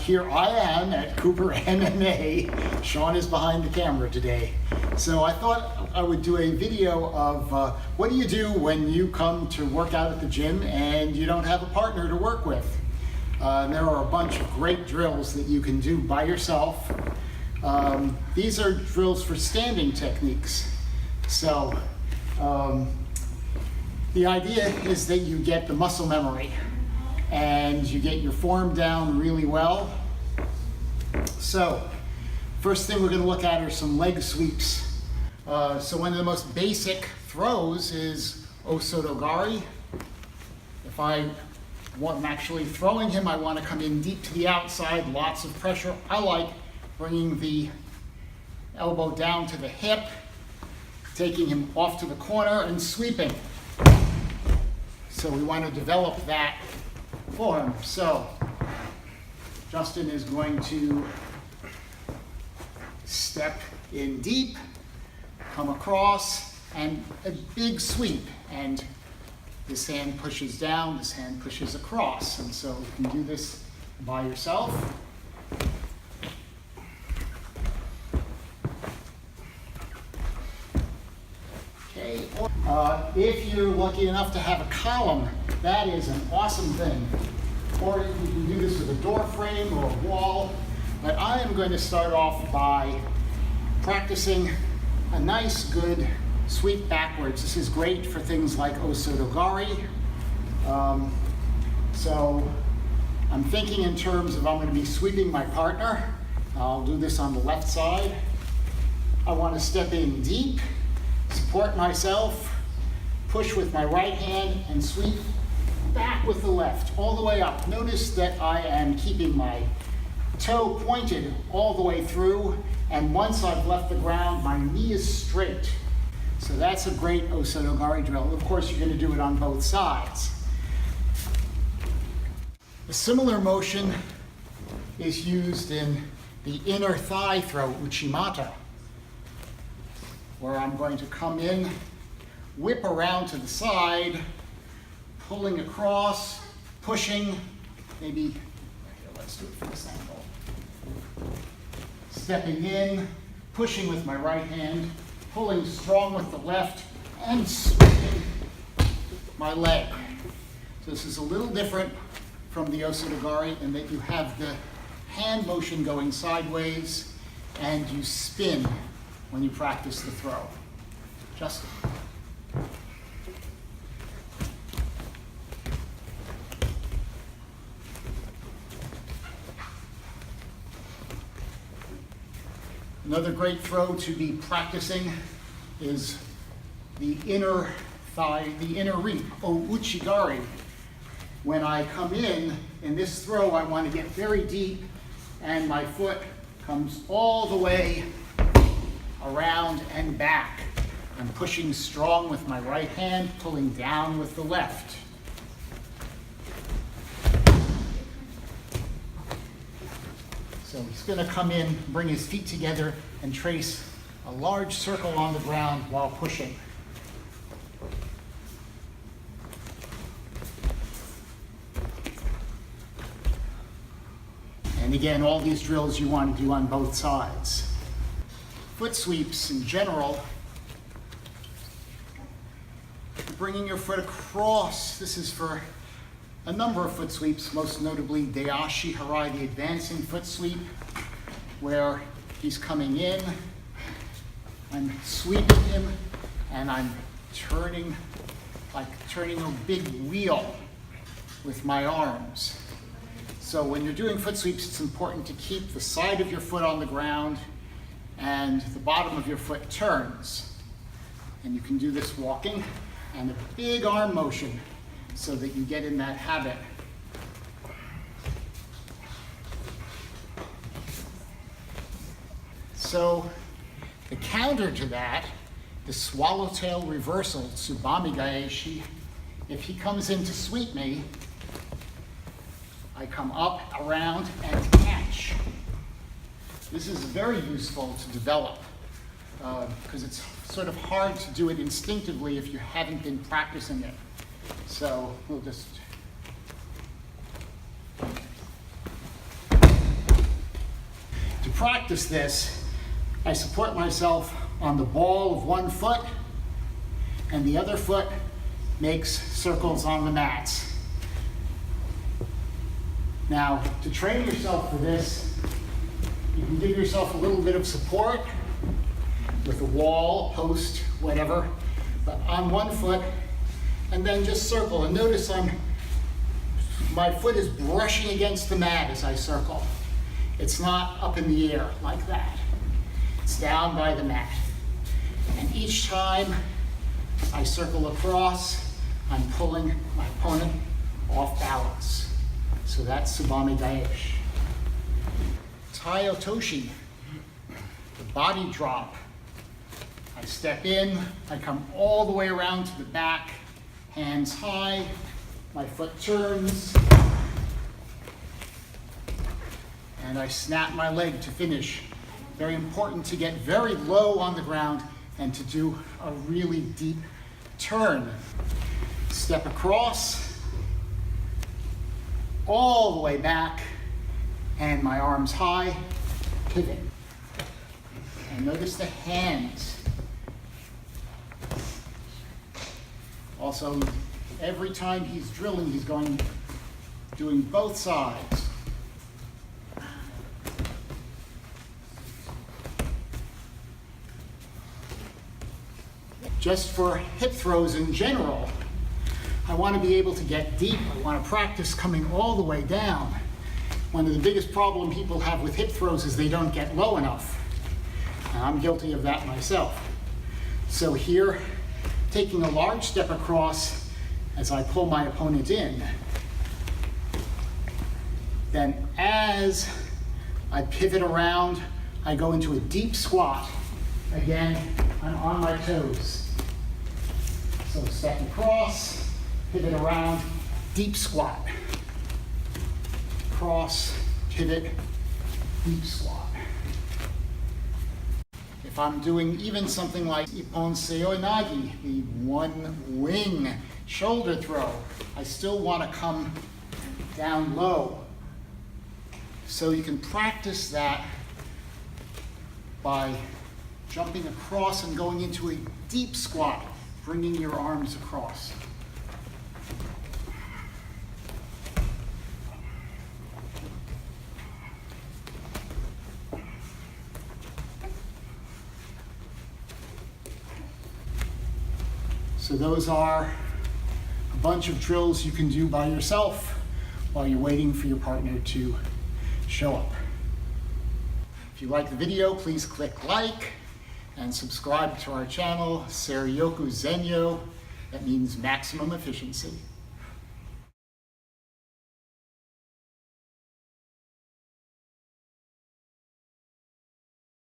here I am at Cooper MMA. Sean is behind the camera today. So I thought I would do a video of what do you do when you come to work out at the gym and you don't have a partner to work with. There are a bunch of great drills that you can do by yourself. These are drills for standing techniques. So the idea is that you get the muscle memory and you get your form down really well. So first thing we're going to look at are some leg sweeps. So one of the most basic throws is Osoto gari. If I'm actually throwing him, I want to come in deep to the outside, lots of pressure. I like bringing the elbow down to the hip, taking him off to the corner and sweeping. So we want to develop that form. So Justin is going to step in deep, come across, and a big sweep. And this hand pushes down, this hand pushes across. And so you can do this by yourself. Okay. If you're lucky enough to have a column, that is an awesome thing. Or you can do this with a door frame or a wall. But I am going to start off by practicing a nice, good sweep backwards. This is great for things like Osoto gari. So I'm thinking in terms of I'm going to be sweeping my partner. I'll do this on the left side. I want to step in deep, support myself, push with my right hand, and sweep back with the left, all the way up. Notice that I am keeping my toe pointed all the way through, and once I've left the ground, my knee is straight. So that's a great Osoto gari drill. Of course, you're going to do it on both sides. A similar motion is used in the inner thigh throw, Uchi, where I'm going to come in, whip around to the side, pulling across, pushing, maybe, here, let's do it from this angle. Stepping in, pushing with my right hand, pulling strong with the left, and sweeping my leg. So this is a little different from the Osoto gari in that you have the hand motion going sideways and you spin when you practice the throw. Justin. Another great throw to be practicing is the inner thigh, the inner reap, Uchi gari. When I come in this throw, I want to get very deep, and my foot comes all the way around and back. I'm pushing strong with my right hand, pulling down with the left. So he's going to come in, bring his feet together, and trace a large circle on the ground while pushing. And again, all these drills you want to do on both sides. Foot sweeps in general, bringing your foot across. This is for a number of foot sweeps, most notably Dayashi Harai, the advancing foot sweep, where he's coming in, I'm sweeping him, and I'm turning, like turning a big wheel with my arms. So when you're doing foot sweeps, it's important to keep the side of your foot on the ground and the bottom of your foot turns. And you can do this walking, and a big arm motion so that you get in that habit. So the counter to that, the swallowtail reversal, tsubami gaeshi, if he comes in to sweep me, I come up, around, and catch. This is very useful to develop because it's sort of hard to do it instinctively if you haven't been practicing it. So we'll just practice this, I support myself on the ball of one foot, and the other foot makes circles on the mats. Now, to train yourself for this, you can give yourself a little bit of support with a wall, post, whatever, but on one foot, and then just circle. And notice my foot is brushing against the mat as I circle. It's not up in the air like that. It's down by the mat. And each time I circle across, I'm pulling my opponent off balance. So that's Tsubame Daesh. Tai Otoshi, the body drop. I step in, I come all the way around to the back, hands high, my foot turns, and I snap my leg to finish. Very important to get very low on the ground and to do a really deep turn. Step across, all the way back, and my arms high, pivot. And notice the hands. Also, every time he's drilling, he's doing both sides. Just for hip throws in general, I want to be able to get deep. I want to practice coming all the way down. One of the biggest problems people have with hip throws is they don't get low enough. And I'm guilty of that myself. So here, taking a large step across as I pull my opponent in. Then as I pivot around, I go into a deep squat. Again, I'm on my toes. So step across, pivot around, deep squat. Cross, pivot, deep squat. If I'm doing even something like Ippon Seoi Nagi, the one wing shoulder throw, I still want to come down low. So you can practice that by jumping across and going into a deep squat, bringing your arms across. So those are a bunch of drills you can do by yourself while you're waiting for your partner to show up. If you like the video, please click like and subscribe to our channel, Seryoku Zenyo. That means maximum efficiency.